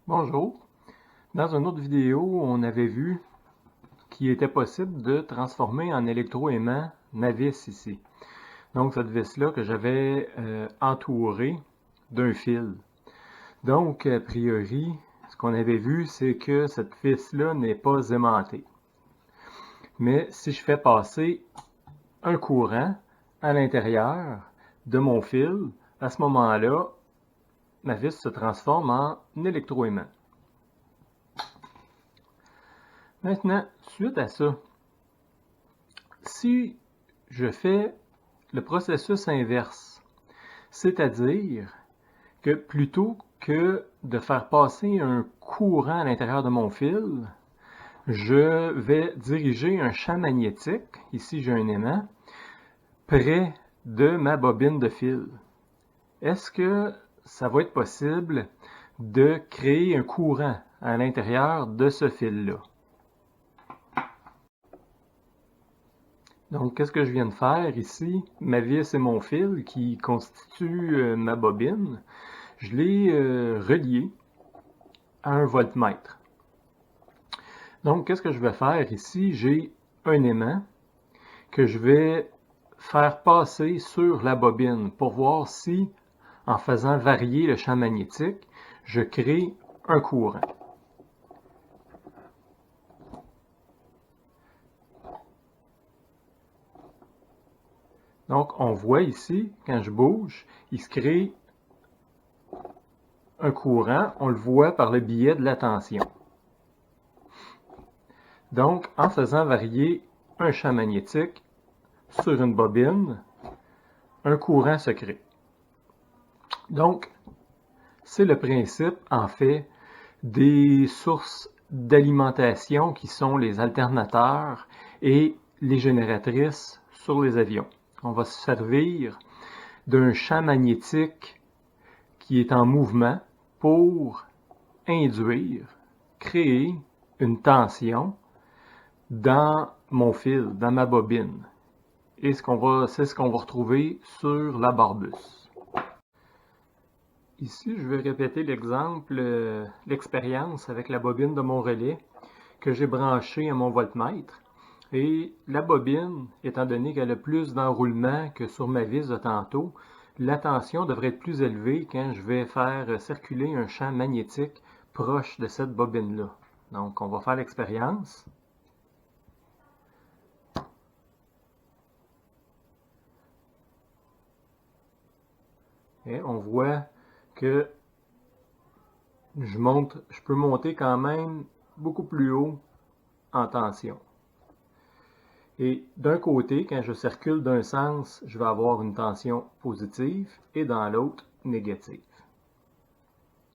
Bonjour. Dans une autre vidéo, on avait vu qu'il était possible de transformer en électroaimant ma vis ici. Donc cette vis-là que j'avais entourée d'un fil. Donc a priori, ce qu'on avait vu, c'est que cette vis-là n'est pas aimantée. Mais si je fais passer un courant à l'intérieur de mon fil, à ce moment-là, ma vis se transforme en électroaimant. Maintenant, suite à ça, si je fais le processus inverse, c'est-à-dire que plutôt que de faire passer un courant à l'intérieur de mon fil, je vais diriger un champ magnétique, ici j'ai un aimant, près de ma bobine de fil. Est-ce que ça va être possible de créer un courant à l'intérieur de ce fil-là? Donc, qu'est-ce que je viens de faire ici? Ma vis et mon fil qui constituent ma bobine, je l'ai relié à un voltmètre. Donc, qu'est-ce que je vais faire ici? J'ai un aimant que je vais faire passer sur la bobine pour voir si, en faisant varier le champ magnétique, je crée un courant. Donc, on voit ici, quand je bouge, il se crée un courant. On le voit par le biais de la tension. Donc, en faisant varier un champ magnétique sur une bobine, un courant se crée. Donc, c'est le principe, en fait, des sources d'alimentation qui sont les alternateurs et les génératrices sur les avions. On va se servir d'un champ magnétique qui est en mouvement pour induire, créer une tension dans mon fil, dans ma bobine. Et c'est ce qu'on va retrouver sur la barbus. Ici, je vais répéter l'exemple, l'expérience avec la bobine de mon relais que j'ai branchée à mon voltmètre. Et la bobine, étant donné qu'elle a plus d'enroulement que sur ma vis de tantôt, la tension devrait être plus élevée quand je vais faire circuler un champ magnétique proche de cette bobine-là. Donc, on va faire l'expérience. Et on voit que je peux monter quand même beaucoup plus haut en tension. Et d'un côté, quand je circule d'un sens, je vais avoir une tension positive et dans l'autre, négative.